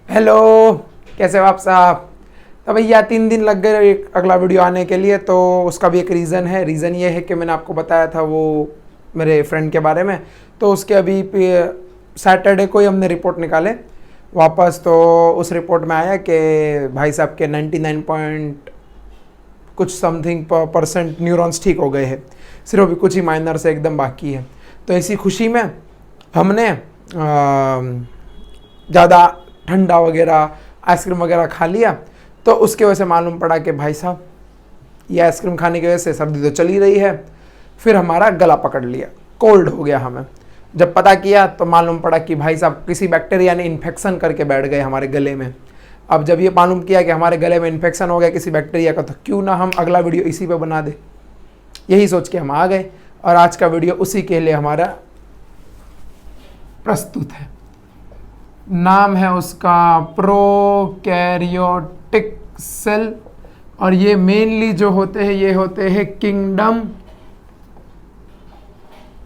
Hello, कैसे हो आप साहब। तो भैया 3 दिन लग गए एक अगला वीडियो आने के लिए, तो उसका भी एक रीज़न है। रीज़न ये है कि मैंने आपको बताया था वो मेरे फ्रेंड के बारे में, तो उसके अभी सैटरडे को ही हमने रिपोर्ट निकाले वापस। तो उस रिपोर्ट में आया कि भाई साहब के 99 पॉइंट कुछ समथिंग % न्यूरॉन्स ठीक हो गए हैं, सिर्फ अभी कुछ ही माइनर से एकदम बाकी है। तो इसी खुशी में हमने ज़्यादा ठंडा वगैरह आइसक्रीम वगैरह खा लिया। तो उसके वजह से मालूम पड़ा कि भाई साहब ये आइसक्रीम खाने की वजह से सर्दी तो चली रही है, फिर हमारा गला पकड़ लिया, कोल्ड हो गया हमें। जब पता किया तो मालूम पड़ा कि भाई साहब किसी बैक्टीरिया ने इन्फेक्शन करके बैठ गए हमारे गले में। अब जब ये मालूम किया कि हमारे गले में इन्फेक्शन हो गया किसी बैक्टीरिया का, तो क्यों ना हम अगला वीडियो इसी पे बना दे। यही सोच के हम आ गए और आज का वीडियो उसी के लिए हमारा प्रस्तुत है। नाम है उसका प्रोकैरियोटिक सेल, और ये मेनली जो होते हैं ये होते हैं किंगडम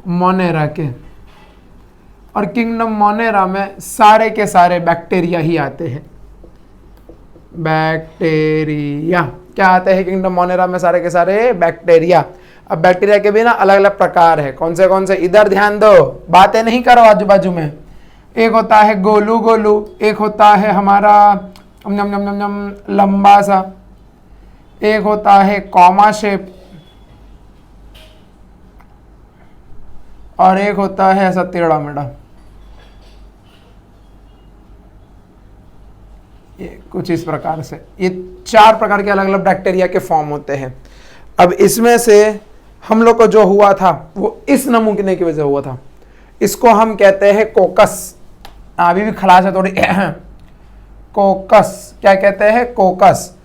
मोनेरा के। और किंगडम मोनेरा में सारे के सारे बैक्टीरिया ही आते हैं। बैक्टीरिया क्या आते हैं किंगडम मोनेरा में? सारे के सारे बैक्टीरिया। अब बैक्टीरिया के भी ना अलग अलग प्रकार है। कौन से इधर ध्यान दो, बातें नहीं करो आजू बाजू में। एक होता है गोलू गोलू, एक होता है हमारा नम नम नम नम लंबा सा, एक होता है कॉमा शेप, और एक होता है ऐसा टेढ़ा मेढ़ा। ये कुछ इस प्रकार से ये 4 प्रकार के अलग अलग बैक्टीरिया के फॉर्म होते हैं। अब इसमें से हम लोग को जो हुआ था वो इस नमूने की वजह हुआ था। इसको हम कहते हैं कोकस। अभी भी खलास है थोड़ी कोकस। क्या कहते हैं? कोकस।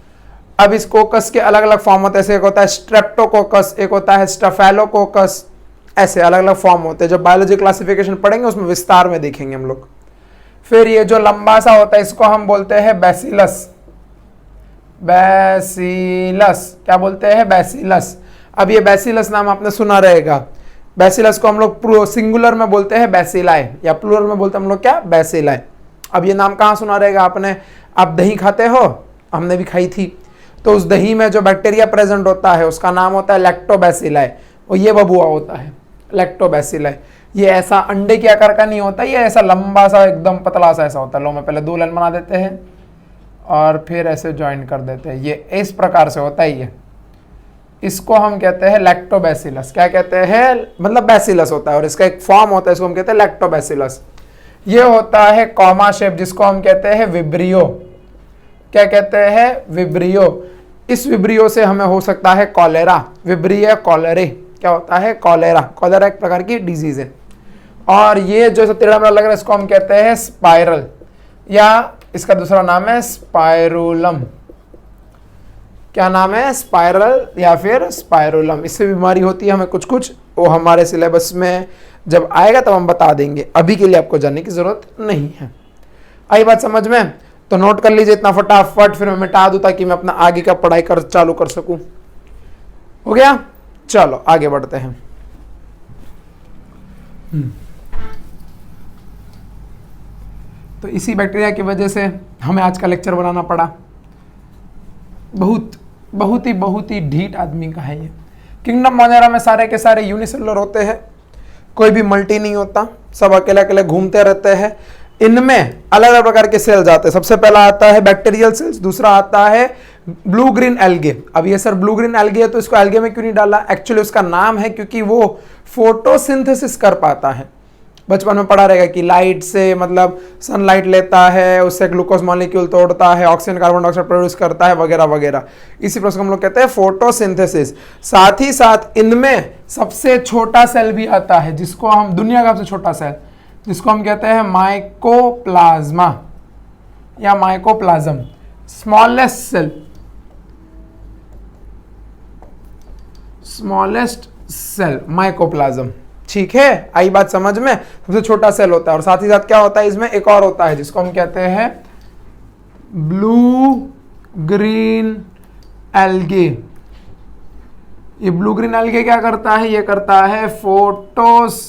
अब इस कोकस के अलग अलग फॉर्म होते हैं। एक होता है स्ट्रेप्टोकोकस, एक होता है स्टाफिलोकोकस। ऐसे अलग अलग फॉर्म होते हैं। जब बायोलॉजी क्लासिफिकेशन पढ़ेंगे उसमें विस्तार में देखेंगे हम लोग। फिर ये जो लंबा सा होता है इसको हम बोलते हैं बैसिलस। बैसिलस क्या बोलते हैं? बैसिलस। अब ये बैसिलस नाम आपने सुना रहेगा। बैसिलस को हम लोग सिंगुलर में बोलते हैं बैसिलाई, या प्लूरल में बोलते हैं हम लोग क्या? बैसिलाई। अब ये नाम कहाँ सुना रहेगा आपने? आप दही खाते हो, हमने भी खाई थी। तो उस दही में जो बैक्टीरिया प्रेजेंट होता है उसका नाम होता है लैक्टोबैसिलाई, और ये बबुआ होता है लैक्टोबैसिलाई। ये ऐसा अंडे के आकार का नहीं होता, ये ऐसा लंबा सा एकदम पतला सा ऐसा होता है। लो में पहले 2 लाइन बना देते हैं और फिर ऐसे ज्वाइन कर देते हैं। ये इस प्रकार से होता है। ये इसको हम कहते हैं लैक्टोबैसिलस। क्या कहते हैं? मतलब बैसिलस होता है और इसका एक फॉर्म होता है, इसको हम कहते हैं लैक्टोबैसिलस। ये होता है कॉमा शेप, जिसको हम कहते हैं विब्रियो। क्या कहते हैं? विब्रियो। इस विब्रियो से हमें हो सकता है कॉलेरा। विब्रियो कॉलेरे। क्या होता है? कॉलेरा। कॉलेरा एक प्रकार की डिजीज है। और ये जो टेढ़ा मेढ़ा लग रहा है इसको हम कहते हैं स्पाइरल, या इसका दूसरा नाम है स्पाइरुलम। क्या नाम है? स्पाइरल या फिर स्पाइरुलम। इससे बीमारी होती है हमें कुछ कुछ, वो हमारे सिलेबस में जब आएगा तब हम बता देंगे। अभी के लिए आपको जानने की जरूरत नहीं है। आई बात समझ में? तो नोट कर लीजिए इतना फटाफट, फिर मैं मिटा दूं ताकि मैं अपना आगे का पढ़ाई चालू कर सकूं। हो गया? चलो आगे बढ़ते हैं। तो इसी बैक्टीरिया की वजह से हमें आज का लेक्चर बनाना पड़ा। बहुत ही ढीठ आदमी का है ये। किंगडम मोनेरा में सारे के सारे यूनिसेलुलर होते हैं, कोई भी मल्टी नहीं होता, सब अकेले अकेले घूमते रहते हैं। इनमें अलग अलग प्रकार के सेल्स आते हैं। सबसे पहला आता है बैक्टीरियल सेल्स, दूसरा आता है ब्लू ग्रीन एल्गे। अब ये सर ब्लू ग्रीन एल्गे है तो इसको एल्गे में क्यों नहीं डाला? एक्चुअली उसका नाम है क्योंकि वो फोटोसिंथेसिस कर पाता है। बचपन में पढ़ा रहेगा कि लाइट से मतलब सनलाइट लेता है, उससे ग्लूकोज मॉलिक्यूल तोड़ता है, ऑक्सीजन कार्बन डाइऑक्साइड प्रोड्यूस करता है वगैरह वगैरह। इसी प्रोसेस को हम लोग कहते हैं फोटोसिंथेसिस। साथ ही साथ इनमें सबसे छोटा सेल भी आता है, जिसको हम दुनिया का सबसे छोटा सेल, जिसको हम कहते हैं माइकोप्लाज्मा या mycoplasm, smallest cell, smallest cell mycoplasm. ठीक है, आई बात समझ में? सबसे छोटा सेल होता है। और साथ ही साथ क्या होता है इसमें? एक और होता है जिसको हम कहते हैं ब्लू ग्रीन एल्गे। ये ब्लू ग्रीन एल्गे क्या करता है? ये करता है फोटोसिंथेसिस।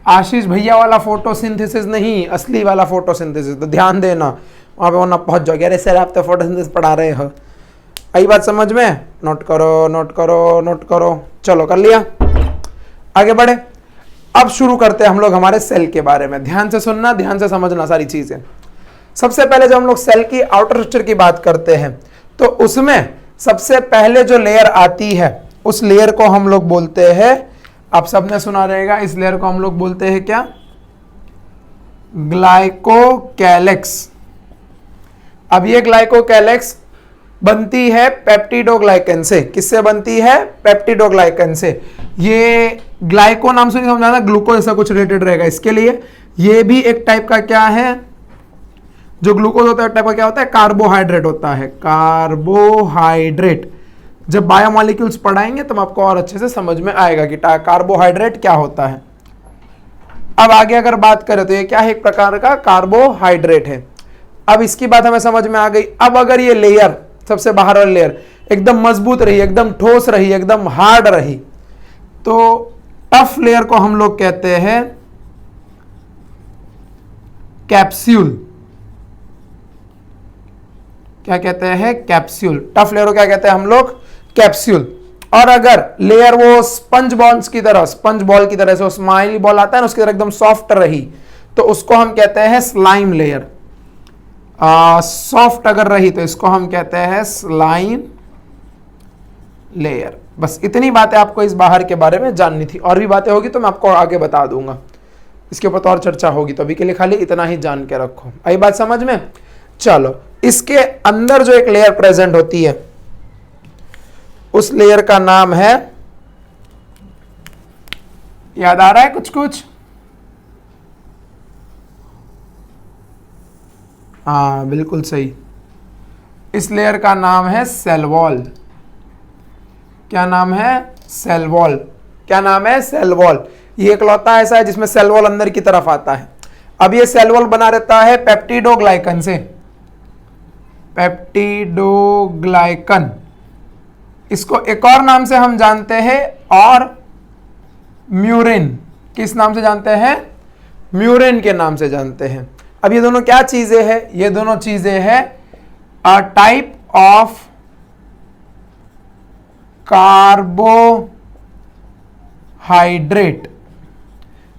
आशीष भैया वाला फोटोसिंथेसिस नहीं, असली वाला फोटोसिंथेसिस, तो ध्यान देना वहां पे, वरना पहुंच जाओगे अरे सर आप तो फोटोसिंथेसिस पढ़ा रहे हो। आई बात समझ में? नोट करो नोट करो नोट करो। चलो कर लिया, आगे बढ़े। अब शुरू करते हैं हम लोग हमारे सेल के बारे में। ध्यान से सुनना, ध्यान से समझना सारी चीजें। सबसे पहले जब हम लोग सेल की आउटर स्ट्रक्चर की बात करते हैं तो उसमें सबसे पहले जो लेयर आती है उस लेयर को हम लोग बोलते हैं, आप सबने सुना रहेगा, इस लेयर को हम लोग बोलते हैं क्या? ग्लाइकोकैलिक्स। अब ये ग्लाइकोकैलिक्स बनती है पेप्टिडोग्लाइकन से। किससे बनती है? पेप्टिडोग्लाइकन से। ये ग्लाइको नाम से नहीं समझाना, ग्लूकोज ऐसा कुछ रिलेटेड रहेगा इसके लिए। ये भी एक टाइप का क्या है? जो ग्लूकोज होता है टाइप का क्या होता है? कार्बोहाइड्रेट होता है, कार्बोहाइड्रेट। जब बायोमोलिक्यूल्स पढ़ाएंगे तब आपको और अच्छे से समझ में आएगा कि कार्बोहाइड्रेट क्या होता है। अब आगे अगर बात करें तो ये क्या है? एक प्रकार का कार्बोहाइड्रेट है। अब इसकी बात हमें समझ में आ गई। अब अगर ये लेयर, सबसे बाहर वाली लेयर एकदम मजबूत रही, एकदम ठोस रही, एकदम हार्ड रही, तो टफ लेयर को हम लोग कहते हैं कैप्सूल। क्या कहते हैं? कैप्सूल। टफ लेयर को क्या कहते हैं हम लोग? कैप्सूल। और अगर लेयर वो स्पंज बॉल्स की तरह, स्पंज बॉल की तरह से स्माइली बॉल आता है ना, उसकी तरह एकदम सॉफ्ट रही, तो उसको हम कहते हैं स्लाइम लेयर। सॉफ्ट अगर रही तो इसको हम कहते हैं स्लाइम लेयर। बस इतनी बातें आपको इस बाहर के बारे में जाननी थी। और भी बातें होगी तो मैं आपको आगे बता दूंगा, इसके ऊपर तो और चर्चा होगी। तो अभी के लिए खाली इतना ही जान के रखो। आई बात समझ में? चलो, इसके अंदर जो एक लेयर प्रेजेंट होती है उस लेयर का नाम है, याद आ रहा है कुछ कुछ? हाँ बिल्कुल सही, इस लेयर का नाम है सेल वॉल। क्या नाम है? Cell wall. क्या नाम है? Cell wall. ये इकलौता ऐसा है जिसमें सेल वॉल अंदर की तरफ आता है। अब ये सेल वॉल बना रहता है पेप्टिडोग्लाइकन से, पेप्टिडोग्लाइकन। इसको एक और नाम से हम जानते हैं, और म्यूरिन। किस नाम से जानते हैं? म्यूरिन के नाम से जानते हैं। अब ये दोनों क्या चीजें हैं? ये दोनों चीजें हैं a type of carbohydrate.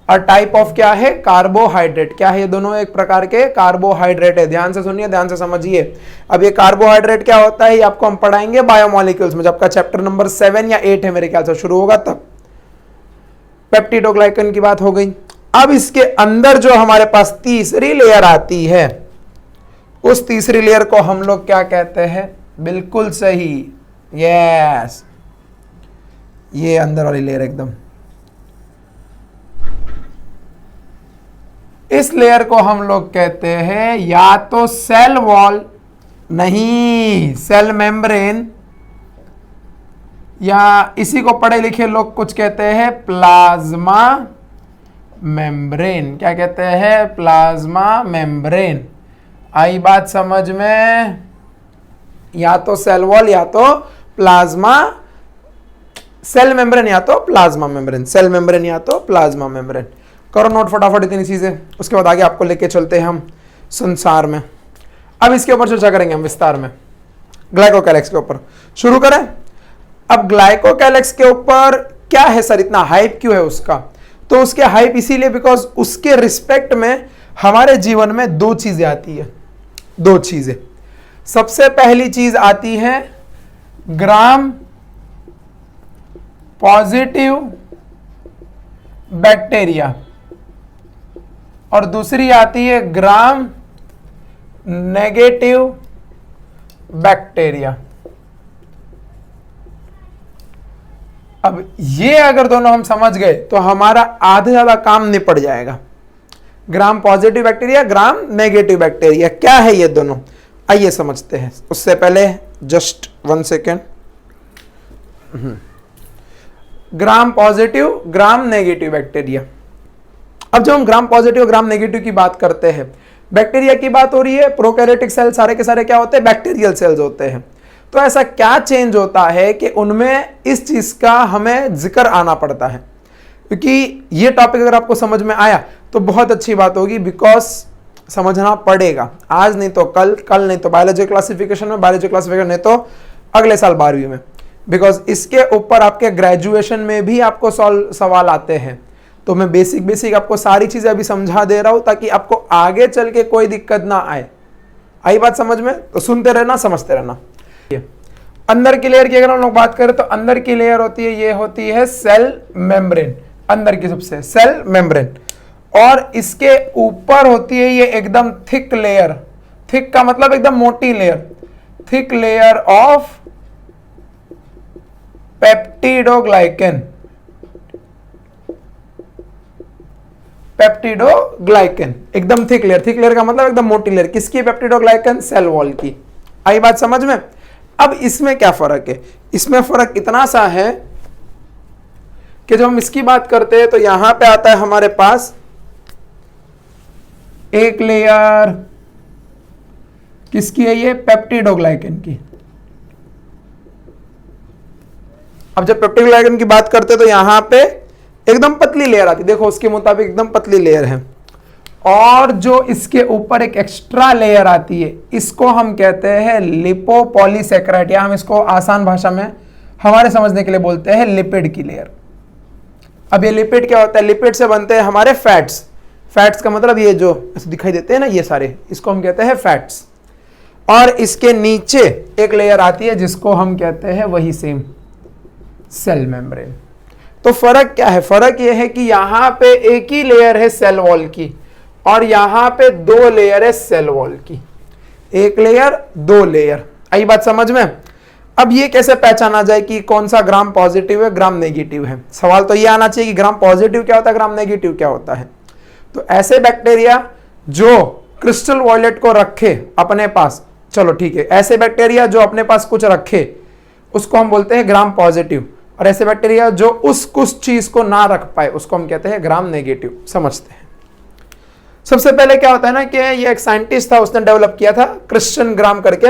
A type of क्या है? कार्बोहाइड्रेट। क्या है? ये दोनों एक प्रकार के कार्बोहाइड्रेट है। ध्यान से सुनिए, ध्यान से समझिए। अब ये कार्बोहाइड्रेट क्या होता है ये आपको हम पढ़ाएंगे बायोमोलिक्यूल्स में, जब आपका चैप्टर नंबर 7 या 8 है मेरे ख्याल से शुरू होगा तब। पेप्टिडोग्लाइकन की बात हो गई। अब इसके अंदर जो हमारे पास तीसरी लेयर आती है, उस तीसरी लेयर को हम लोग क्या कहते हैं? बिल्कुल सही, यस, ये अंदर वाली लेयर एकदम। इस लेयर को हम लोग कहते हैं या तो सेल वॉल, नहीं सेल मेम्ब्रेन, या इसी को पढ़े लिखे लोग कुछ कहते हैं प्लाज्मा मेम्ब्रेन। क्या कहते हैं? Plasma membrane. आई बात समझ में? या तो सेल वॉल या तो प्लाज्मा, सेल मेम्ब्रेन या तो प्लाज्मा मेम्ब्रेन, सेल मेम्ब्रेन या तो प्लाज्मा मेम्ब्रेन। करो नोट फटाफट इतनी चीजें, उसके बाद आगे आपको लेके चलते हैं हम संसार में। अब इसके ऊपर चर्चा करेंगे हम विस्तार में, ग्लाइकोकैलिक्स के ऊपर। शुरू करें। अब ग्लाइकोकैलिक्स के ऊपर क्या है सर, इतना हाइप क्यों है उसका? तो उसके हाइप इसीलिए बिकॉज उसके रिस्पेक्ट में हमारे जीवन में दो चीजें आती है। दो चीजें। सबसे पहली चीज आती है ग्राम पॉजिटिव बैक्टीरिया, और दूसरी आती है ग्राम नेगेटिव बैक्टीरिया। अब ये अगर दोनों हम समझ गए तो हमारा आधे ज्यादा काम निपट जाएगा। Gram positive bacteria, gram negative bacteria, क्या है ये दोनों? आइए समझते हैं। उससे पहले just 1 second. Gram positive, gram negative bacteria. अब जब हम ग्राम पॉजिटिव ग्राम नेगेटिव की बात करते हैं, बैक्टीरिया की बात हो रही है। प्रोकैरियोटिक सेल सारे के सारे क्या होते हैं? बैक्टीरियल सेल्स होते हैं। तो ऐसा क्या चेंज होता है कि उनमें इस चीज का हमें जिक्र आना पड़ता है? क्योंकि ये टॉपिक अगर आपको समझ में आया तो बहुत अच्छी बात होगी, बिकॉज समझना पड़ेगा, आज नहीं तो कल, कल नहीं तो बायोलॉजी क्लासिफिकेशन में, बायोलॉजी क्लासिफिकेशन नहीं तो अगले साल 12वीं में, बिकॉज इसके ऊपर आपके ग्रेजुएशन में भी आपको सवाल आते हैं। तो मैं बेसिक आपको सारी चीजें अभी समझा दे रहा हूं ताकि आपको आगे चल के कोई दिक्कत ना आए। आई बात समझ में? तो सुनते रहना, समझते रहना। अंदर की लेयर की अगर हम लोग बात करें तो अंदर की लेयर होती है, ये होती है सेल मेम्ब्रेन, अंदर की सबसे सेल मेम्ब्रेन, और इसके ऊपर होती है ये एकदम थिक लेयर, थिक का मतलब एकदम मोटी layer, thick layer of peptidoglycan, peptidoglycan, एकदम थिक लेयर, थिक लेयर का मतलब एकदम मोटी लेयर, किसकी? पेप्टिडोग्लाइकेन, सेल वॉल की। आई बात समझ में? अब इसमें क्या फर्क है? इसमें फर्क इतना सा है कि जब हम इसकी बात करते हैं तो यहां पे आता है हमारे पास एक लेयर, किसकी है ये? पेप्टिडोग्लाइकेन की। अब जब पेप्टिडोग्लाइकेन की बात करते हैं तो यहां पे एकदम पतली लेयर आती है, देखो उसके मुताबिक एकदम पतली लेयर है, और जो इसके ऊपर एक एक्स्ट्रा लेयर आती है इसको हम कहते हैं लिपोपॉलीसैकेराइड, या हम इसको आसान भाषा में हमारे समझने के लिए बोलते हैं लिपिड की लेयर। अब ये लिपिड क्या होता है? लिपिड से बनते हैं हमारे फैट्स, फैट्स का मतलब ये जो दिखाई देते हैं ना ये सारे, इसको हम कहते हैं फैट्स। और इसके नीचे एक लेयर आती है जिसको हम कहते हैं वही सेम सेल मेम्ब्रेन। तो फर्क क्या है? फर्क यह है कि यहां पे एक ही लेयर है सेल वॉल की और यहां पे दो लेयर है सेल वॉल की, एक लेयर दो लेयर। आई बात समझ में? अब ये कैसे पहचाना जाए कि कौन सा ग्राम पॉजिटिव है, ग्राम नेगेटिव है? सवाल तो ये आना चाहिए कि ग्राम पॉजिटिव क्या होता है, ग्राम नेगेटिव क्या होता है। तो ऐसे बैक्टीरिया जो क्रिस्टल वॉयलेट को रखे अपने पास, चलो ठीक है, ऐसे बैक्टीरिया जो अपने पास कुछ रखे उसको हम बोलते हैं ग्राम पॉजिटिव, और ऐसे बैक्टीरिया जो उस कुछ चीज को ना रख पाए उसको हम कहते हैं ग्राम नेगेटिव। समझते हैं। सबसे पहले क्या होता है ना कि ये एक साइंटिस्ट था, उसने डेवलप किया था क्रिश्चियन ग्राम करके,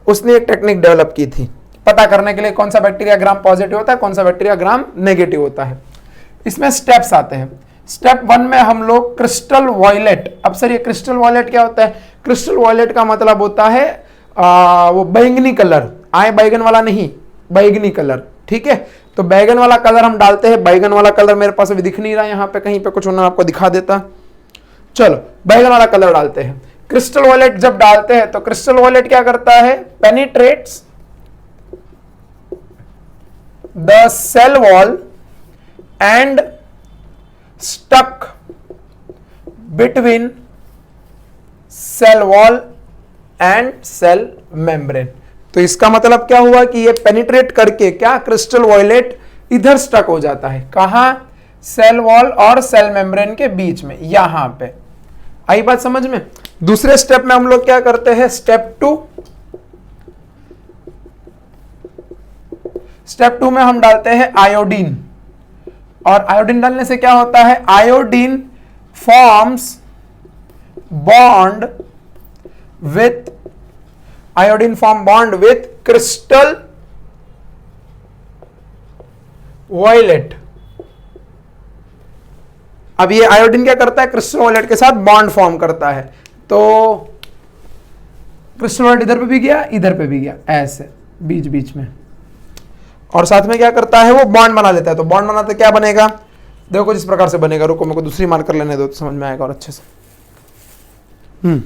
उसने एक टेक्निक डेवलप की थी पता करने के लिए कौन सा बैक्टीरिया ग्राम पॉजिटिव होता है, कौन सा बैक्टीरिया ग्राम नेगेटिव होता है। इसमें स्टेप्स आते हैं। स्टेप 1 में हम लोग क्रिस्टल वॉयलेट, अब सर ये क्रिस्टल वॉयलेट क्या होता है? क्रिस्टल वॉयलेट का मतलब होता है वो बैंगनी कलर, आए बैगन वाला नहीं, बैंगनी कलर, ठीक है। तो बैगन वाला कलर हम डालते हैं, बैगन वाला कलर मेरे पास अभी दिख नहीं रहा यहाँ पे, कहीं पे कुछ होना आपको दिखा देता। चलो बैगन वाला कलर डालते हैं। क्रिस्टल वॉयलेट जब डालते हैं तो क्रिस्टल वॉयलेट क्या करता है? Penetrates the cell wall and stuck between cell wall and cell membrane. तो इसका मतलब क्या हुआ कि ये पेनिट्रेट करके क्या क्रिस्टल वॉयलेट इधर स्टक हो जाता है, कहां? सेल वॉल और सेल मेम्ब्रेन के बीच में, यहां पे। आई बात समझ में? दूसरे स्टेप में हम लोग क्या करते हैं? स्टेप 2। स्टेप 2 में हम डालते हैं आयोडीन, और आयोडीन डालने से क्या होता है? Iodine forms bond with iodine form bond with crystal violet। अब ये आयोडीन क्या करता है? क्रिस्टल वॉयलेट के साथ बॉन्ड फॉर्म करता है। तो क्रिस्टल वॉयलेट इधर पे भी गया, इधर पे भी गया, ऐसे बीच बीच में, और साथ में क्या करता है? वो बॉन्ड बना लेता है। तो बॉन्ड बनाते क्या बनेगा? देखो कुछ इस प्रकार से बनेगा। रुको मेरे को दूसरी मार्कर लेने दो तो समझ में आएगा और अच्छे से।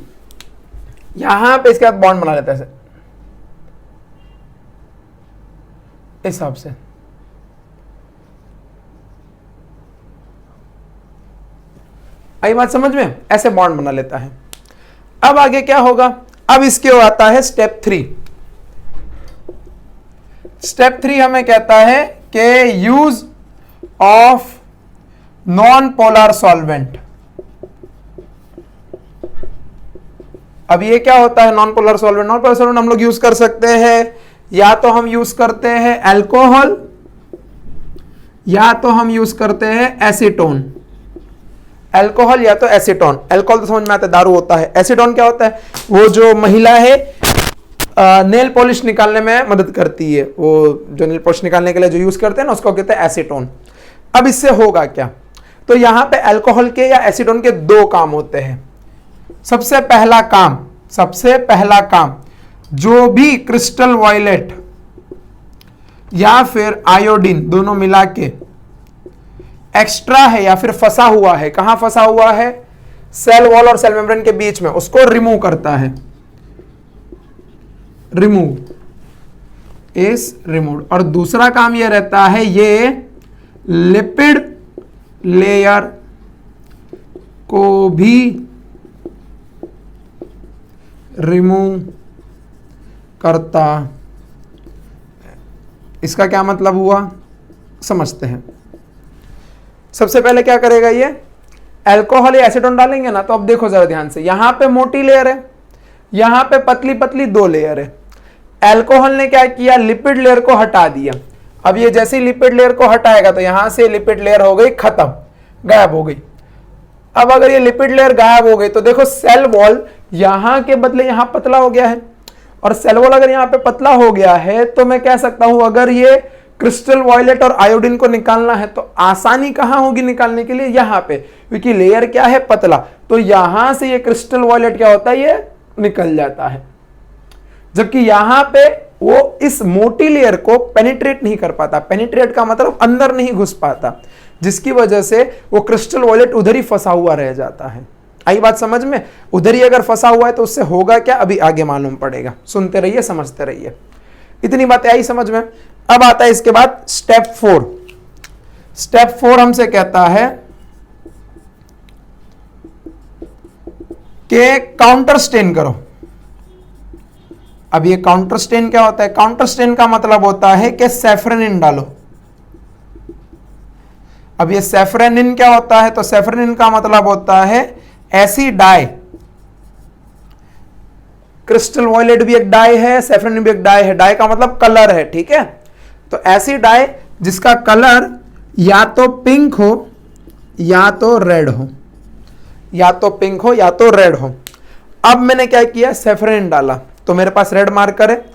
यहां पे इसके बाद बॉन्ड बना लेता है इस हिसाब से। आई बात समझ में? ऐसे बॉन्ड बना लेता है। अब आगे क्या होगा? अब इसके आता है स्टेप 3। स्टेप 3 हमें कहता है कि use of non polar solvent. अब ये क्या होता है non polar solvent? Non polar solvent हम लोग यूज कर सकते हैं, या तो हम यूज करते हैं अल्कोहल, या तो हम यूज करते हैं एसीटोन। अल्कोहल या तो एसीटोन। अल्कोहल तो समझ में आता है, दारू होता है। एसीटोन क्या होता है? वो जो महिला है नेल पॉलिश निकालने में मदद करती है, वो जो नेल पॉलिश निकालने के लिए जो यूज करते हैं ना उसको कहते हैं एसीटोन। अब इससे होगा क्या? तो यहां पे अल्कोहल के या एसीटोन के दो काम होते हैं। सबसे पहला काम, जो भी क्रिस्टल वॉयलेट या फिर आयोडीन दोनों मिला के एक्स्ट्रा है या फिर फंसा हुआ है, कहां फंसा हुआ है? सेल वॉल और सेल मेम्ब्रेन के बीच में, उसको रिमूव करता है। Remove is removed. और दूसरा काम यह रहता है, ये लिपिड लेयर को भी रिमूव करता। इसका क्या मतलब हुआ, समझते हैं। सबसे पहले क्या करेगा ये, अल्कोहल या एसीटोन डालेंगे ना, तो अब देखो जरा ध्यान से, यहां पे मोटी लेयर है, यहां पे पतली पतली दो लेयर है। अल्कोहल ने क्या किया, लिपिड लेयर को हटा दिया। अब ये जैसे लिपिड लेयर को हटाएगा तो यहां से लिपिड लेयर हो गई खत्म, गायब हो गई। अब अगर ये लिपिड लेयर गायब हो गई तो देखो सेल वॉल यहां के बदले यहां पतला हो गया है, और सेल वॉल अगर यहां पे पतला हो गया है तो मैं कह सकता हूं अगर ये क्रिस्टल वॉयलेट और आयोडीन को निकालना है तो आसानी कहां होगी निकालने के लिए, यहां पे, क्योंकि लेयर क्या है, पतला। तो यहां से ये क्रिस्टल वॉयलेट क्या होता है, ये निकल जाता है। जबकि यहां पे वो इस मोटी लेयर को पेनिट्रेट नहीं कर पाता। पेनिट्रेट का मतलब अंदर नहीं घुस पाता, जिसकी वजह से वो क्रिस्टल वॉयलेट उधर ही फंसा हुआ रह जाता है। आई बात समझ में? उधर ही अगर फंसा हुआ है तो उससे होगा क्या, अभी आगे मालूम पड़ेगा। सुनते रहिए, समझते रहिए। इतनी बातें आई समझ में। अब आता है इसके बाद स्टेप 4। स्टेप 4 हमसे कहता है कि काउंटर स्टेन करो। अब ये काउंटर स्टेन क्या होता है? काउंटर स्टेन का मतलब होता है कि सैफरनिन डालो। अब ये सैफरनिन क्या होता है? तो सैफरनिन का मतलब होता है ऐसी डाई, क्रिस्टल वॉयलेट भी एक डाई है, सैफरनिन भी एक डाई है। डाई का मतलब कलर है, ठीक है? तो ऐसी डाई जिसका कलर या तो पिंक हो या तो रेड हो, या तो पिंक हो या तो रेड हो। अब मैंने क्या किया, सैफरनिन डाला तो मेरे पास रेड मार्कर है।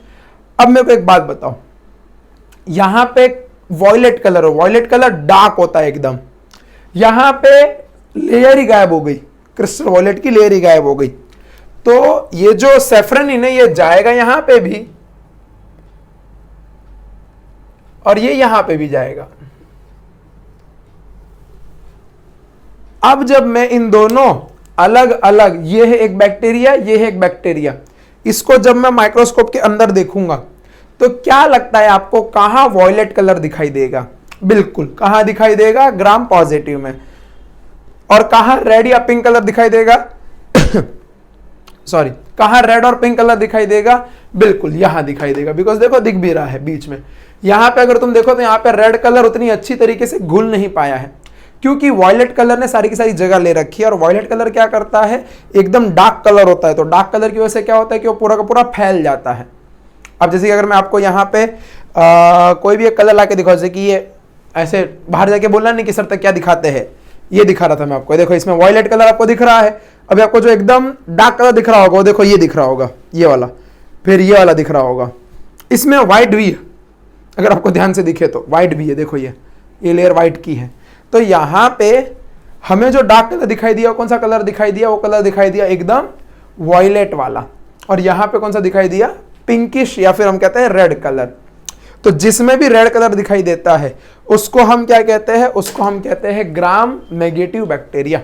अब मेरे को एक बात बताओ, यहां पे वॉयलेट कलर हो, वॉयलेट कलर डार्क होता है एकदम, यहां पे लेयर ही गायब हो गई, क्रिस्टल वॉयलेट की लेयर ही गायब हो गई। तो ये जो सैफरनिन है ये जाएगा यहां पे भी और ये यहां पे भी जाएगा। अब जब मैं इन दोनों अलग अलग, ये है एक बैक्टीरिया, ये है एक बैक्टीरिया, इसको जब मैं माइक्रोस्कोप के अंदर देखूंगा तो क्या लगता है आपको, कहां वॉयलेट कलर दिखाई देगा? बिल्कुल, कहां दिखाई देगा? ग्राम पॉजिटिव में। और कहां रेड या पिंक कलर दिखाई देगा? सॉरी, कहां रेड और पिंक कलर दिखाई देगा? बिल्कुल यहां दिखाई देगा। बिकॉज देखो दिख भी रहा है बीच में। यहां पे अगर तुम देखो तो यहां पे रेड कलर उतनी अच्छी तरीके से घुल नहीं पाया है, क्योंकि वॉयलेट कलर ने सारी की सारी जगह ले रखी है। और वॉयलेट कलर क्या करता है, एकदम डार्क कलर होता है। तो डार्क कलर की वजह से क्या होता है कि वो पूरा का पूरा फैल जाता है। अब जैसे कि अगर मैं आपको यहाँ पे कोई भी एक कलर ला के दिखाऊं, जैसे कि ये ऐसे बाहर जाके बोलना नहीं कि सर तक क्या दिखाते हैं, ये दिखा रहा था मैं आपको। देखो इसमें वॉयलेट कलर आपको दिख रहा है। अभी आपको जो एकदम डार्क कलर दिख रहा होगा वो देखो ये दिख रहा होगा, ये वाला, फिर ये वाला दिख रहा होगा। इसमें व्हाइट भी है, अगर आपको ध्यान से दिखे तो व्हाइट भी है। देखो ये लेयर व्हाइट की है। तो यहाँ पे हमें जो डार्क कलर दिखाई दिया, कौन सा कलर दिखाई दिया? वो कलर दिखाई दिया एकदम वॉयलेट वाला। और यहाँ पे कौन सा दिखाई दिया? पिंकिश, या फिर हम कहते हैं रेड कलर। तो जिसमें भी रेड कलर दिखाई देता है उसको हम क्या कहते हैं? उसको हम कहते हैं ग्राम नेगेटिव बैक्टीरिया।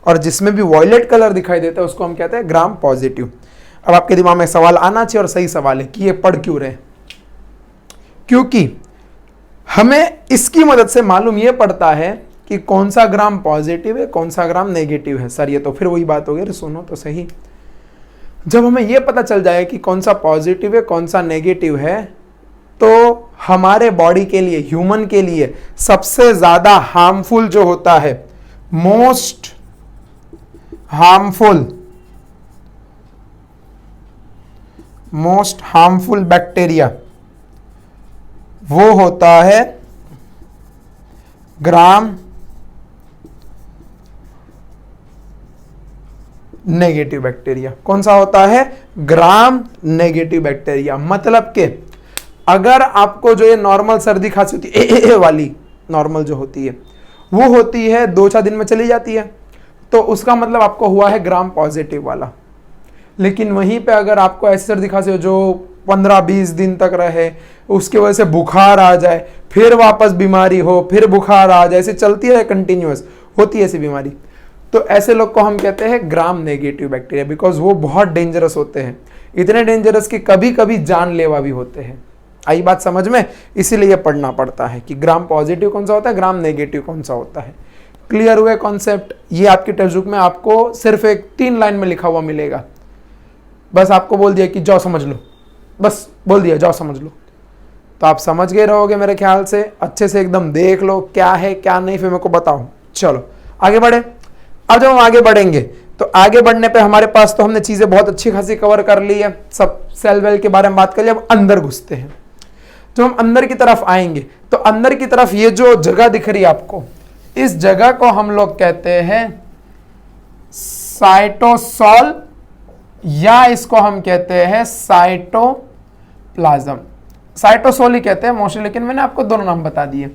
और जिसमें भी वॉयलेट कलर दिखाई देता है उसको हम कहते हैं ग्राम पॉजिटिव। अब आपके दिमाग में सवाल आना चाहिए, और सही सवाल है कि ये पढ़ क्यों रहे? क्योंकि हमें इसकी मदद से मालूम यह पड़ता है कि कौन सा ग्राम पॉजिटिव है, कौन सा ग्राम नेगेटिव है। सर ये तो फिर वही बात हो गई, सुनो तो सही। जब हमें यह पता चल जाए कि कौन सा पॉजिटिव है, कौन सा नेगेटिव है, तो हमारे बॉडी के लिए, ह्यूमन के लिए सबसे ज्यादा हार्मफुल जो होता है, मोस्ट हार्मफुल बैक्टीरिया, वो होता है ग्राम नेगेटिव बैक्टीरिया। कौन सा होता है? Gram negative bacteria. मतलब कि अगर आपको जो ये नॉर्मल सर्दी खांसी होती है, वाली नॉर्मल जो होती है, वो होती है 2-4 दिन में चली जाती है, तो उसका मतलब आपको हुआ है ग्राम पॉजिटिव वाला। लेकिन वहीं पे अगर आपको ऐसी सर्दी खांसी हो जो 15-20 दिन तक रहे, उसके वजह से बुखार आ जाए, फिर वापस बीमारी हो, फिर बुखार आ जाए, ऐसे चलती रहे कंटिन्यूअस, होती है ऐसी बीमारी, तो ऐसे लोग को हम कहते हैं ग्राम नेगेटिव बैक्टीरिया, बिकॉज वो बहुत डेंजरस होते हैं, इतने डेंजरस कि कभी कभी जानलेवा भी होते हैं। आई बात समझ में? इसीलिए ये पढ़ना पड़ता है कि ग्राम पॉजिटिव कौन सा होता है, ग्राम नेगेटिव कौन सा होता है। क्लियर हुए कॉन्सेप्ट? ये आपकी टेक्स्ट बुक में आपको सिर्फ एक 3 लाइन में लिखा हुआ मिलेगा, बस आपको बोल दिया कि जाओ समझ लो, बस बोल दिया जाओ समझ लो, तो आप समझ गए रहोगे मेरे ख्याल से। अच्छे से एकदम देख लो क्या है क्या नहीं, फिर मेरे को बताओ। चलो आगे बढ़े। अब जब हम आगे बढ़ेंगे तो आगे बढ़ने पे हमारे पास तो हमने चीजें बहुत अच्छी खासी कवर कर ली है, सब सेल वेल के बारे में बात कर लिया। अब अंदर घुसते हैं। जब हम अंदर की तरफ आएंगे तो अंदर की तरफ ये जो जगह दिख रही है आपको, इस जगह को हम लोग कहते हैं साइटोसोल, या इसको हम कहते हैं साइटोप्लाज्म। साइटोसोल ही कहते हैं मोस्टली, लेकिन मैंने आपको दोनों नाम बता दिए।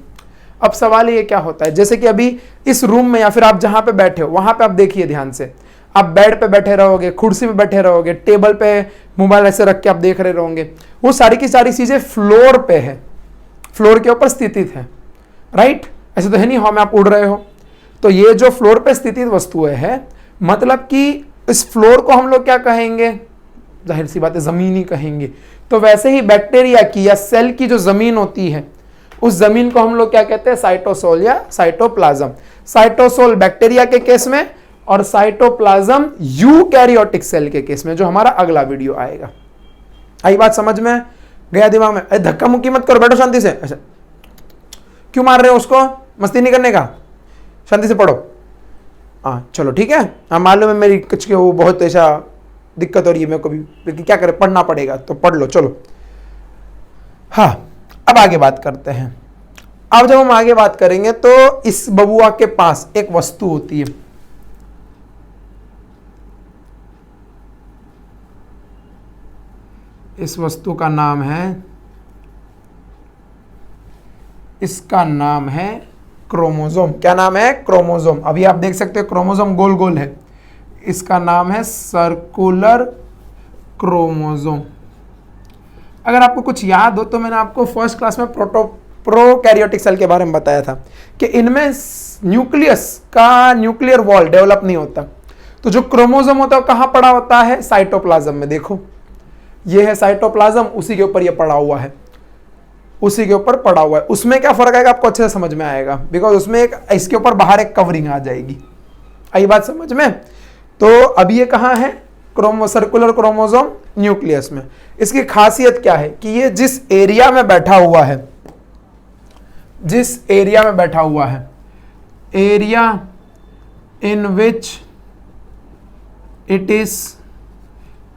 अब सवाल ये क्या होता है, जैसे कि अभी इस रूम में या फिर आप जहां पे बैठे हो वहां पे आप देखिए ध्यान से, आप बेड पे बैठे रहोगे, कुर्सी पे बैठे रहोगे, टेबल पे मोबाइल ऐसे रख के आप देख रहे रहोगे, वो सारी की सारी चीजें फ्लोर पे है, फ्लोर के ऊपर स्थित है, राइट? ऐसे तो है नहीं हवा में आप उड़ रहे हो। तो ये जो फ्लोर पे स्थित वस्तुएं है, मतलब कि इस फ्लोर को हम लोग क्या कहेंगे, जाहिर सी बात है जमीन ही कहेंगे। तो वैसे ही बैक्टीरिया की या सेल की जो जमीन होती है, उस जमीन को हम लोग क्या कहते हैं, साइटोसोल या साइटोप्लाज्म। साइटोसोल बैक्टीरिया के केस में और साइटोप्लाज्म यूकैरियोटिक सेल के केस में, जो हमारा अगला वीडियो आएगा। आई बात समझ में? गया दिमाग में? धक्का मुक्की मत करो, बैठो शांति से। अच्छा क्यों मार रहे हो उसको, मस्ती नहीं करने का, शांति से पढ़ो। हाँ चलो ठीक है। हाँ मालूम है मेरी कुछ वो बहुत ऐसा दिक्कत हो रही है मेरे को भी, लेकिन क्या करें, पढ़ना पड़ेगा तो पढ़ लो। चलो हाँ अब आगे बात करते हैं। अब जब हम आगे बात करेंगे तो इस बबुआ के पास एक वस्तु होती है, इस वस्तु का नाम है, इसका नाम है क्रोमोसोम। क्या नाम है? क्रोमोसोम। अभी आप देख सकते हो क्रोमोसोम गोल गोल है, इसका नाम है सर्कुलर क्रोमोसोम। अगर आपको कुछ याद हो तो मैंने आपको फर्स्ट क्लास में प्रोकैरियोटिक सेल के बारे में बताया था कि इनमें न्यूक्लियस का न्यूक्लियर वॉल डेवलप नहीं होता। तो जो क्रोमोसोम होता है वो कहाँ पड़ा होता है? साइटोप्लाज्म में। देखो ये है साइटोप्लाज्म, उसी के ऊपर ये पड़ा हुआ है, उसी के ऊपर पड़ा हुआ है। उसमें क्या फर्क आएगा आपको अच्छे से समझ में आएगा, बिकॉज उसमें एक इसके ऊपर बाहर एक कवरिंग आ जाएगी। आई बात समझ में? तो अभी ये कहाँ है? सर्कुलर क्रोमोसोम न्यूक्लियस में। इसकी खासियत क्या है कि ये जिस एरिया में बैठा हुआ है, जिस एरिया में बैठा हुआ है, area in which it is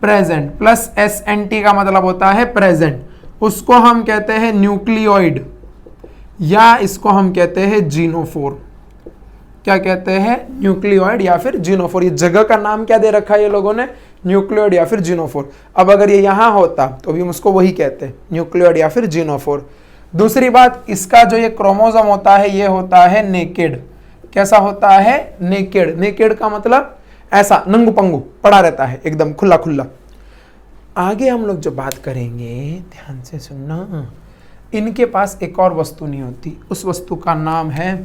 present, plus SNT का मतलब होता है प्रेजेंट, उसको हम कहते हैं न्यूक्लियोइड, या इसको हम कहते हैं जीनोफोर। क्या कहते हैं? न्यूक्लियोइड या फिर जीनोफोर। ये जगह का नाम क्या दे रखा है ये लोगों ने? न्यूक्लियोइड या फिर जीनोफोर। अब अगर ये यहां होता तो भी हम उसको वही कहते हैं, न्यूक्लियोइड या फिर जीनोफोर। दूसरी बात, इसका जो ये क्रोमोसोम होता है ये होता है नेकेड। कैसा होता है? नेकेड। नेकेड का मतलब ऐसा नंगू पंगू पड़ा रहता है, एकदम खुला खुला। आगे हम लोग जो बात करेंगे ध्यान से सुनना, इनके पास एक और वस्तु नहीं होती, उस वस्तु का नाम है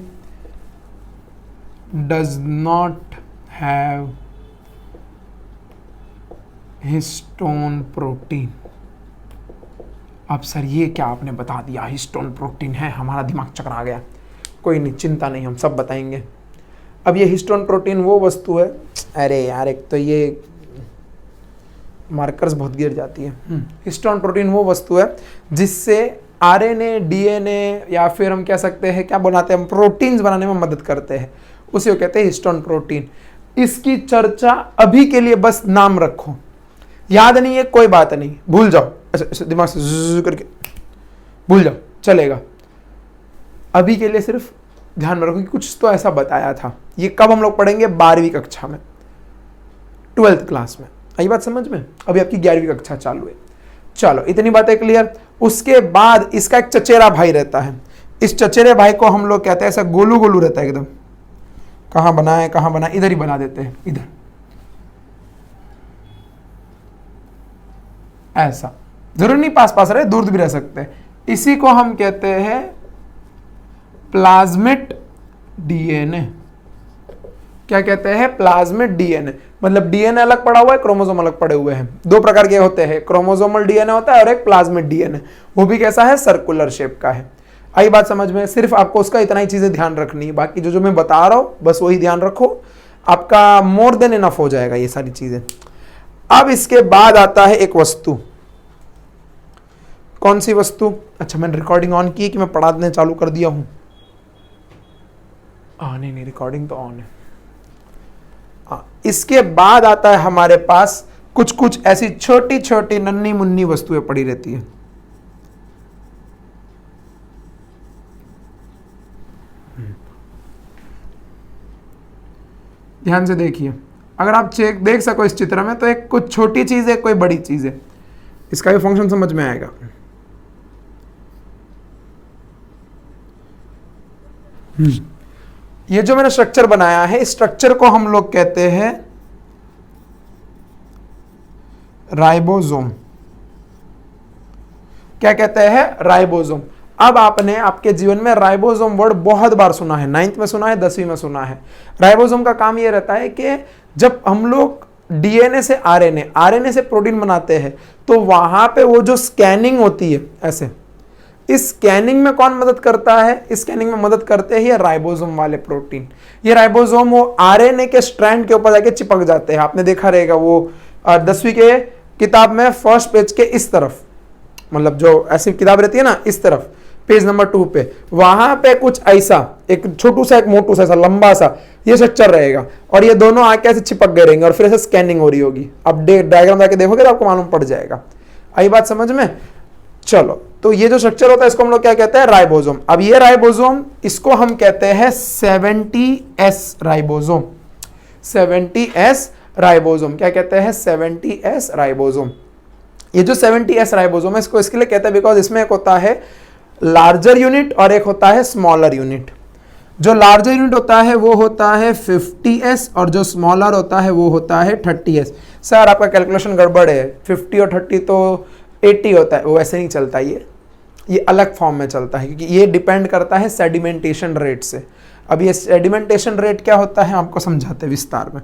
does not have histone protein. अब सर ये क्या आपने बता दिया, हिस्टोन प्रोटीन है, हमारा दिमाग चकरा गया। कोई नहीं, चिंता नहीं, हम सब बताएंगे। अब ये हिस्टोन प्रोटीन वो वस्तु है, अरे यार एक तो ये मार्कर्स बहुत गिर जाती है। हिस्टोन प्रोटीन वो वस्तु है जिससे RNA, DNA या फिर हम कह सकते हैं क्या बनाते हैं हम, प्रोटीन्स बनाने में मदद करते हैं, उसे वो कहते हैं हिस्टोन प्रोटीन। इसकी चर्चा अभी के लिए बस नाम रखो, याद नहीं है कोई बात नहीं, भूल जाओ, ऐसे दिमाग से ज़ करके भूल जाओ, चलेगा। अभी के लिए सिर्फ ध्यान में रखो कि कुछ तो ऐसा बताया था। ये कब हम लोग पढ़ेंगे? 12वीं कक्षा में, 12th क्लास में। आई बात समझ में? अभी आपकी 11वीं कक्षा चालू है। चलो इतनी बातें क्लियर। उसके बाद इसका एक चचेरा भाई रहता है, इस चचेरे भाई को हम लोग कहते हैं, ऐसा गोलू गोलू रहता है एकदम, कहाँ बनाए कहाँ बनाए, इधर ही बना देते हैं, इधर ऐसा, जरूर नहीं पास पास रहे, दूर भी रह सकते हैं। इसी को हम कहते हैं प्लाज्मिड डीएनए। क्या कहते हैं? Plasmid DNA. मतलब डीएनए अलग पड़ा हुआ है, क्रोमोसोम अलग पड़े हुए हैं। दो प्रकार के होते हैं, क्रोमोसोमल डीएनए होता है और एक प्लाज्मिड डीएनए। वो भी कैसा है? सर्कुलर शेप का है। आई बात समझ में? सिर्फ आपको उसका इतना ही चीजें ध्यान रखनी है, बाकी जो जो मैं बता रहा हूं बस वही ध्यान रखो, आपका मोर देन इनफ हो जाएगा ये सारी चीजें। अब इसके बाद आता है एक वस्तु। कौन सी वस्तु? अच्छा, मैंने रिकॉर्डिंग ऑन की कि मैं पढ़ाने चालू कर दिया हूं? नहीं, रिकॉर्डिंग तो ऑन है। इसके बाद आता है हमारे पास कुछ कुछ ऐसी छोटी छोटी नन्ही मुन्नी वस्तुएं पड़ी रहती है। ध्यान से देखिए, अगर आप चेक देख सको इस चित्र में, तो एक कुछ छोटी चीज है, कोई बड़ी चीज है, इसका भी फंक्शन समझ में आएगा। ये जो मैंने स्ट्रक्चर बनाया है, इस स्ट्रक्चर को हम लोग कहते हैं राइबोसोम। क्या कहते हैं? राइबोसोम। अब आपने आपके जीवन में राइबोसोम वर्ड बहुत बार सुना है, 9th में सुना है, 10वीं में सुना है। राइबोसोम का काम यह रहता है कि जब हम लोग डीएनए से आरएनए, आरएनए से प्रोटीन बनाते हैं, तो वहां पे वो जो स्कैनिंग होती है ऐसे, इस स्कैनिंग में कौन मदद करता है? इस स्कैनिंग में मदद करते हैं ये राइबोसोम वाले प्रोटीन। ये राइबोसोम वो आरएनए के स्ट्रैंड के ऊपर जाके चिपक जाते हैं। आपने देखा रहेगा वो 10वीं के किताब में फर्स्ट पेज के इस तरफ, मतलब जो ऐसी किताब रहती है ना, इस तरफ पेज नंबर 2 पे, वहां पे कुछ ऐसा एक छोटू सा, एक मोटू सा, ऐसा लंबा सा ये स्ट्रक्चर रहेगा, और ये दोनों आके ऐसे चिपक गए रहेंगे, और फिर ऐसे स्कैनिंग हो रही होगी। अब डायग्राम जाके देखोगे तो आपको मालूम पड़ जाएगा। आई बात समझ में? चलो, तो ये जो स्ट्रक्चर होता है इसको हम लोग क्या कहते हैं? राइबोसोम। अब ये राइबोसोम, इसको हम कहते हैं 70S राइबोसोम। 70S ribosome. क्या कहते हैं? 70S ribosome. ये जो 70S राइबोसोम है, इसको इसके लिए कहते हैं बिकॉज इसमें एक होता है लार्जर यूनिट और एक होता है स्मॉलर यूनिट। जो लार्जर यूनिट होता है वो होता है 50S, और जो स्मॉलर होता है वो होता है 30S। सर आपका कैलकुलेशन गड़बड़ है, 50 और 30 तो 80 होता है, वो ऐसे नहीं चलता, ये अलग फॉर्म में चलता है, क्योंकि ये डिपेंड करता है सेडिमेंटेशन रेट से। अब ये सेडिमेंटेशन रेट क्या होता है आपको समझाते हैं विस्तार में।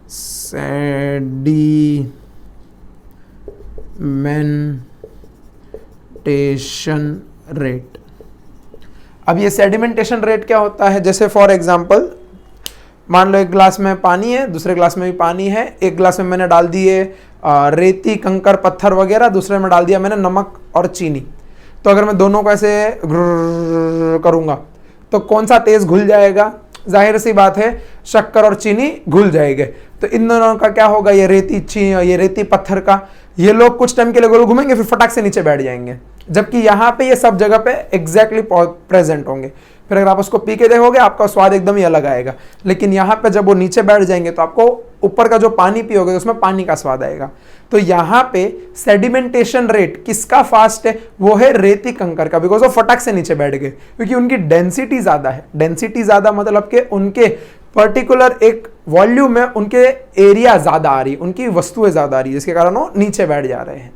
Sedimentation rate. अब ये सेडिमेंटेशन रेट क्या होता है? जैसे फॉर एग्जांपल, मान लो एक ग्लास में पानी है, दूसरे ग्लास में भी पानी है। एक ग्लास में मैंने डाल दिए रेती, कंकर, पत्थर वगैरह, दूसरे में डाल दिया मैंने नमक और चीनी। तो अगर मैं दोनों को ऐसे करूंगा तो कौन सा तेज घुल जाएगा? जाहिर सी बात है, शक्कर और चीनी घुल जाएंगे। तो इन दोनों का क्या होगा? ये रेती पत्थर का, ये लोग कुछ टाइम के लिए गोल घूमेंगे, फिर फटाक से नीचे बैठ जाएंगे, जबकि यहाँ पे ये सब जगह पे एग्जैक्टली प्रेजेंट होंगे। फिर अगर आप उसको पी के देखोगे आपका स्वाद एकदम ही अलग आएगा। लेकिन यहाँ पे जब वो नीचे बैठ जाएंगे तो आपको ऊपर का जो पानी पियोगे तो उसमें पानी का स्वाद आएगा। तो यहाँ पे सेडिमेंटेशन रेट किसका फास्ट है? वो है रेती कंकर का, बिकॉज वो फटाक से नीचे बैठ गए, क्योंकि उनकी डेंसिटी ज्यादा है। डेंसिटी ज्यादा मतलब कि उनके पर्टिकुलर एक वॉल्यूम में उनके एरिया ज्यादा आ रही, उनकी वस्तुएं ज्यादा आ रही, जिसके कारण वो नीचे बैठ जा रहे हैं।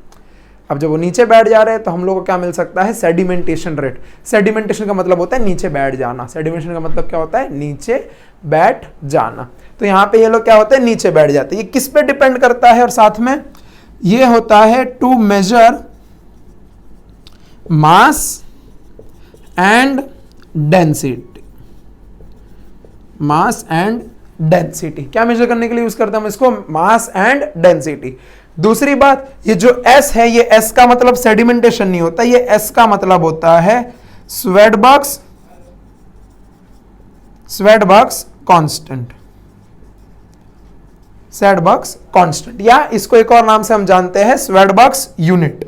अब जब वो नीचे बैठ जा रहे हैं तो हम लोग को क्या मिल सकता है? Sedimentation rate. सेडिमेंटेशन का मतलब होता है नीचे बैठ जाना। सेडिमेंटेशन का मतलब क्या होता है? नीचे बैठ जाना। तो यहाँ पे ये लोग क्या होते हैं? नीचे बैठ जाते हैं। ये किस पे डिपेंड करता है? और साथ में ये होता है to measure mass and density. Mass and density क्या मेजर करने के लिए यूज करते हैं हम इसको? Mass and density. दूसरी बात, ये जो S है, ये S का मतलब सेडिमेंटेशन नहीं होता, ये S का मतलब होता है स्वेडबर्ग्स कांस्टेंट। स्वेडबर्ग्स कांस्टेंट, या इसको एक और नाम से हम जानते हैं स्वेडबर्ग्स यूनिट।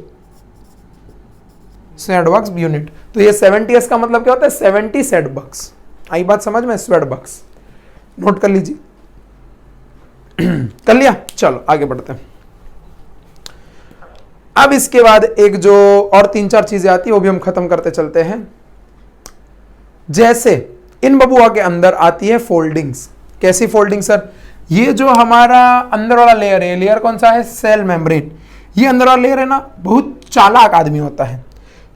स्वेडबर्ग्स यूनिट। तो ये 70S का मतलब क्या होता है? 70 स्वेडबर्ग्स। आई बात समझ में? स्वेडबर्ग्स नोट कर लीजिए। कर लिया? चलो आगे बढ़ते हैं। अब इसके बाद एक जो और 3-4 चीजें आती है वो भी हम खत्म करते चलते हैं। जैसे इन बबुआ के अंदर आती है फोल्डिंग्स। कैसी फोल्डिंग सर? ये जो हमारा अंदर वाला लेयर है, लेयर कौन सा है? Cell membrane. ये अंदर वाला लेयर है ना, बहुत चालाक आदमी होता है,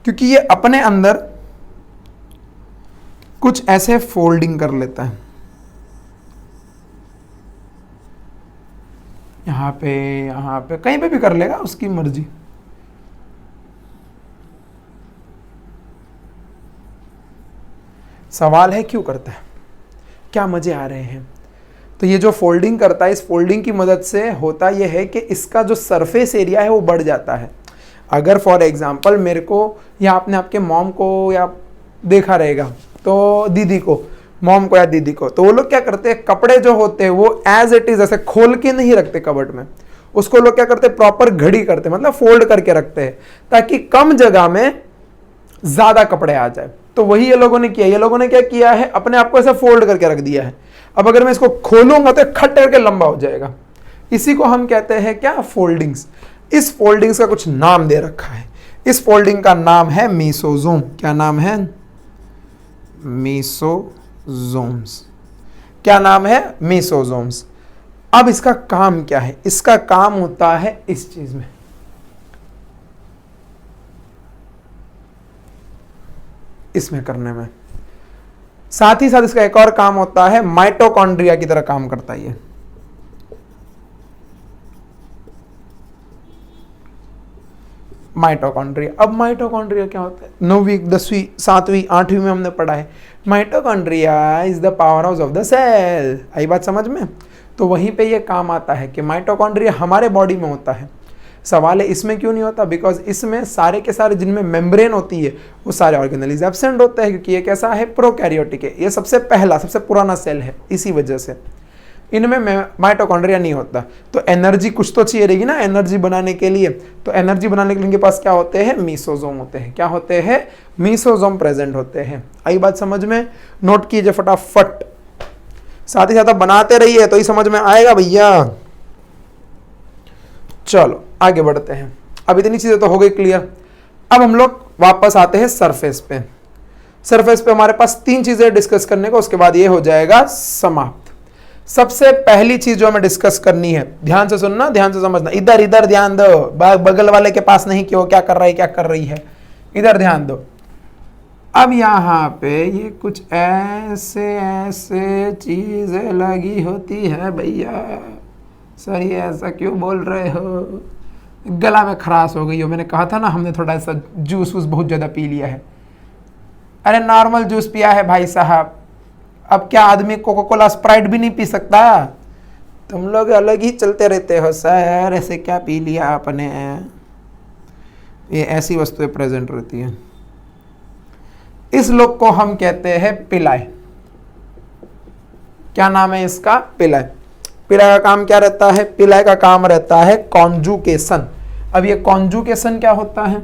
क्योंकि ये अपने अंदर कुछ ऐसे फोल्डिंग कर लेता है, यहां पे कहीं पे भी कर लेगा, उसकी मर्जी। सवाल है क्यों करता है, क्या मजे आ रहे हैं? तो ये जो फोल्डिंग करता है, इस फोल्डिंग की मदद से होता यह है कि इसका जो सरफेस एरिया है वो बढ़ जाता है। अगर फॉर एग्जांपल मेरे को, या आपने आपके मॉम को या देखा रहेगा, तो दीदी को, मॉम को या दीदी को, तो वो लोग क्या करते हैं, कपड़े जो होते हैं वो एज इट इज ऐसे खोल के नहीं रखते कबर्ड में, उसको लोग क्या करते हैं, प्रॉपर घड़ी करते हैं, मतलब फोल्ड करके रखते हैं, ताकि कम जगह में ज्यादा कपड़े आ जाए। तो वही ये लोगों ने किया। ये लोगों ने क्या किया है, अपने आप को ऐसे फोल्ड करके रख दिया है। अब अगर मैं इसको खोलूंगा तो खट करके लंबा हो जाएगा। इसी को हम कहते हैं क्या, फोल्डिंग्स। इस फोल्डिंग्स का कुछ नाम दे रखा है। इस फोल्डिंग का नाम है मीसोजोम। क्या नाम है? मीसोजोम्स। क्या नाम है? मीसोजोम्स। अब इसका काम क्या है? इसका काम होता है इस चीज में, इसमें करने में। साथ ही साथ इसका एक और काम होता है, माइटोकॉन्ड्रिया की तरह काम करता है ये। माइटोकॉन्ड्रिया। अब माइटोकॉन्ड्रिया क्या होता है? 9वीं 10वीं 7वीं 8वीं में हमने पढ़ा है। Mitochondria is the powerhouse of the cell. आई बात समझ में? तो वहीं पे ये काम आता है कि माइटोकॉन्ड्रिया हमारे बॉडी में होता है। सवाल है इसमें क्यों नहीं होता? बिकॉज इसमें सारे के सारे जिनमें मेम्ब्रेन होती है वो सारे ऑर्गेनेल्स एब्सेंट होते हैं, क्योंकि ये कैसा है, प्रोकैरियोटिक है। ये सबसे पहला सबसे पुराना सेल है, इसी वजह से इनमें माइटोकॉन्ड्रिया नहीं होता। तो एनर्जी कुछ तो चाहिए रहेगी ना एनर्जी बनाने के लिए। तो एनर्जी बनाने के लिए इनके पास क्या होते हैं? मीसोजोम होते हैं। क्या होते हैं? मीसोजोम प्रेजेंट होते हैं। आई बात समझ में? नोट कीजिए फटाफट, साथ ही साथ आप बनाते रहिए तो ही समझ में आएगा भैया। चलो आगे बढ़ते हैं। अब इतनी चीजें तो हो गई क्लियर। अब हम लोग वापस आते हैं सरफेस पे। सरफेस पे हमारे पास 3 चीजें डिस्कस करने को, उसके बाद ये हो जाएगा समाप्त। सबसे पहली चीज जो हमें डिस्कस करनी है, ध्यान से सुनना, ध्यान से समझना, इधर इधर ध्यान दो, बगल वाले के पास नहीं कि वो क्या कर रहा है क्या कर रही है, इधर ध्यान दो। अब यहाँ पे ये कुछ ऐसे ऐसे चीजें लगी होती है भैया। सर ये ऐसा क्यों बोल रहे हो? गला में खराश हो गई हो। मैंने कहा था ना, हमने थोड़ा सा जूस वूस बहुत ज़्यादा पी लिया है। अरे नॉर्मल जूस पिया है भाई साहब। अब क्या आदमी कोका कोला स्प्राइट भी नहीं पी सकता? तुम लोग अलग ही चलते रहते हो सर, ऐसे क्या पी लिया आपने? ये ऐसी वस्तुएं प्रेजेंट रहती हैं। इस लोग को हम कहते हैं पिलाई। क्या नाम है इसका? पिलाई। पिलाई का काम क्या रहता है? पिलाई का काम रहता है कॉन्जुकेशन। अब ये कॉन्जुकेशन क्या होता है?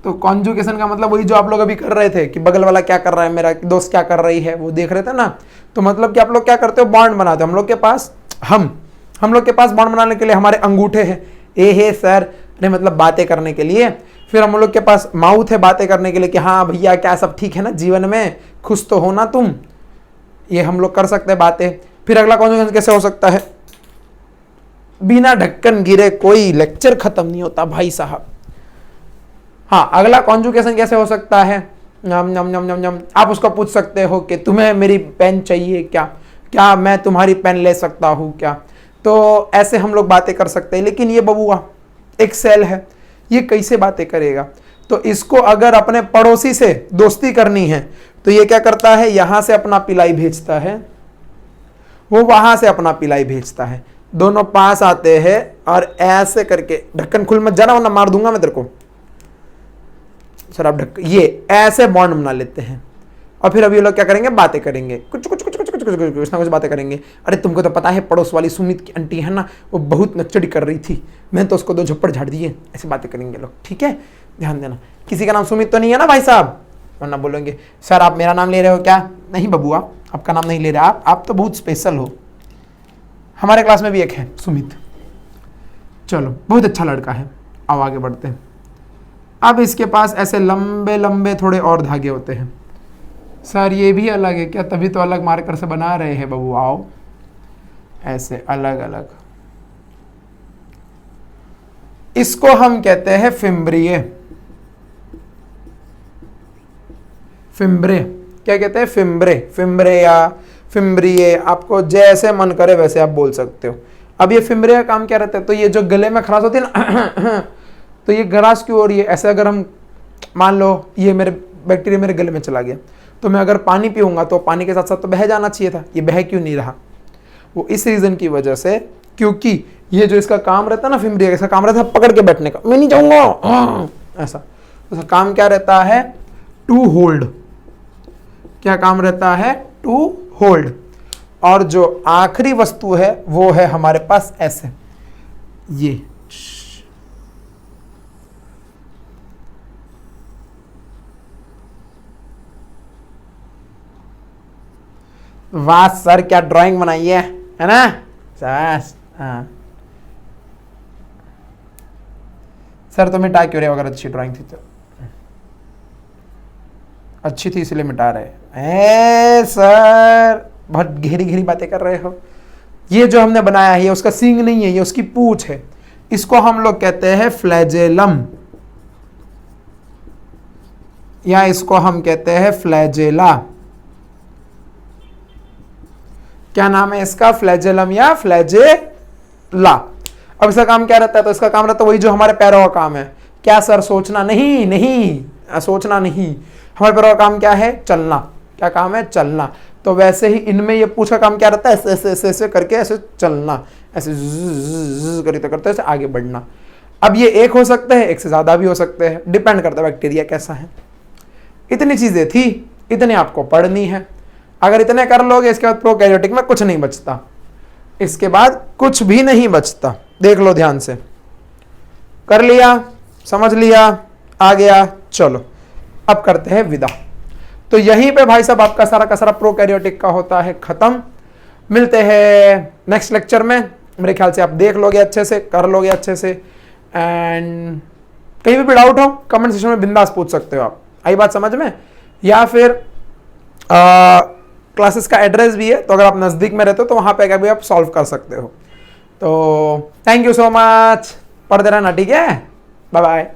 तो कॉन्जुकेशन का मतलब वही जो आप लोग अभी कर रहे थे कि बगल वाला क्या कर रहा है, मेरा दोस्त क्या कर रही है, वो देख रहे थे ना। तो मतलब कि आप लोग क्या करते हो, बॉन्ड बनाते हो। हम लोग के पास हम लोग के पास बॉन्ड बनाने के लिए हमारे अंगूठे हैं, ए है सर, ने मतलब बातें करने के लिए। फिर हम लोग के पास माउथ है बातें करने के लिए कि हाँ भैया क्या सब ठीक है ना जीवन में, खुश तो हो ना तुम। ये हम लोग कर सकते हैं बातें। फिर अगला कॉन्जुगेशन कैसे हो सकता है? बिना ढक्कन गिरे कोई लेक्चर खत्म नहीं होता भाई साहब। हाँ, अगला कॉन्जुगेशन कैसे हो सकता है? नम नम नम नम नम। आप उसको पूछ सकते हो कि तुम्हें मेरी पेन चाहिए क्या? क्या मैं तुम्हारी पेन ले सकता हूँ क्या? तो ऐसे हम लोग बातें कर सकते हैं। लेकिन ये बबुआ एक सेल है, ये कैसे बातें करेगा? तो इसको अगर अपने पड़ोसी से दोस्ती करनी है तो ये क्या करता है, यहां से अपना पिलाई भेजता है, वो वहां से अपना पिलाई भेजता है, दोनों पास आते हैं और ऐसे करके, ढक्कन खुल मत जाना वरना मार दूंगा मैं तेरे को सर। आप ये ऐसे बॉन्ड बना लेते हैं और फिर अब ये लोग क्या करेंगे, बातें करेंगे, कुछ कुछ कुछ कुछ कुछ कुछ कुछ ना कुछ बातें करेंगे। अरे तुमको तो पता है पड़ोस वाली सुमित की आंटी है ना, वो बहुत नक्चड़ी कर रही थी, मैं तो उसको 2 झप्पड़ झाड़ दिए। ऐसी बातें करेंगे लोग, ठीक है? ध्यान देना। किसी का नाम सुमित तो नहीं है ना भाई साहब? वरना बोलेंगे सर आप मेरा नाम ले रहे हो क्या? नहीं बबुआ, आपका नाम नहीं ले रहे आप तो बहुत स्पेशल हो। हमारे क्लास में भी एक है सुमित, चलो बहुत अच्छा लड़का है। अब आगे बढ़ते हैं। अब इसके पास ऐसे लंबे लंबे थोड़े और धागे होते हैं। सर ये भी अलग है क्या? तभी तो अलग मार्कर से बना रहे हैं बबू, आओ ऐसे अलग अलग। इसको हम कहते हैं फिम्ब्रिये। फिम्ब्रे क्या कहते हैं? फिम्ब्रे, फिम्ब्रे या फिम्ब्रिये, आपको जैसे मन करे वैसे आप बोल सकते हो। अब ये फिम्ब्रे का काम क्या रहता है? तो ये जो गले में खराश होती है ना तो ये खराश क्यों हो रही है? ऐसे अगर हम मान लो ये मेरे बैक्टीरिया मेरे गले में चला गया, तो मैं अगर पानी पीऊंगा तो पानी के साथ साथ तो बह जाना चाहिए था, ये बह क्यों नहीं रहा? वो इस रीजन की वजह से, क्योंकि ये जो इसका काम रहता है ना फिम्ब्रिया, इसका काम रहता है पकड़ के बैठने का, मैं नहीं जाऊंगा ऐसा। उसका काम क्या रहता है? To hold. क्या काम रहता है? To hold. और जो आखिरी वस्तु है वो है हमारे पास ऐसे, ये वाह सर क्या ड्राइंग बनाई है ना? हाँ सर तो मिटा क्यों रहे हो? अगर अच्छी ड्राइंग थी तो अच्छी थी इसलिए मिटा रहे। सर बहुत गहरी गहरी बातें कर रहे हो। ये जो हमने बनाया है ये उसका सींग नहीं है, ये उसकी पूंछ है। इसको हम लोग कहते हैं फ्लैजेलम, या इसको हम कहते हैं फ्लैजेला। क्या नाम है इसका? फ्लैजेलम या फ्लैजेला। अब इसका काम क्या रहता है? तो इसका काम रहता है वही जो हमारे पैरों का काम है। क्या सर? सोचना नहीं, नहीं सोचना नहीं। हमारे पैरों का काम क्या है? चलना। क्या काम है? चलना। तो वैसे ही इनमें ये पूंछ का काम क्या रहता है? ऐसे ऐसे ऐसे ऐसे करके ऐसे चलना, ऐसे करते करते ऐसे आगे बढ़ना। अब ये एक हो सकता है, एक से ज्यादा भी हो सकते हैं, डिपेंड करता है बैक्टीरिया कैसा है। इतनी चीजें थी, इतने आपको पढ़नी है। अगर इतने कर लोगे इसके बाद प्रोकैरियोटिक में कुछ नहीं बचता, इसके बाद कुछ भी नहीं बचता। देख लो ध्यान से, कर लिया, समझ लिया, आ गया, चलो अब करते हैं विदा। तो यहीं पे भाई साहब आपका सारा का सारा प्रोकैरियोटिक का होता है खत्म। मिलते हैं नेक्स्ट लेक्चर में। मेरे ख्याल से आप देख लोगे अच्छे से, कर लोगे अच्छे से। एंड कहीं भी डाउट हो कमेंट सेक्शन में बिंदास पूछ सकते हो आप। आई बात समझ में? या फिर क्लासेस का एड्रेस भी है, तो अगर आप नज़दीक में रहते हो तो वहाँ पे भी आप सॉल्व कर सकते हो। तो थैंक यू सो मच, पढ़ते रहना, ठीक है? Bye bye.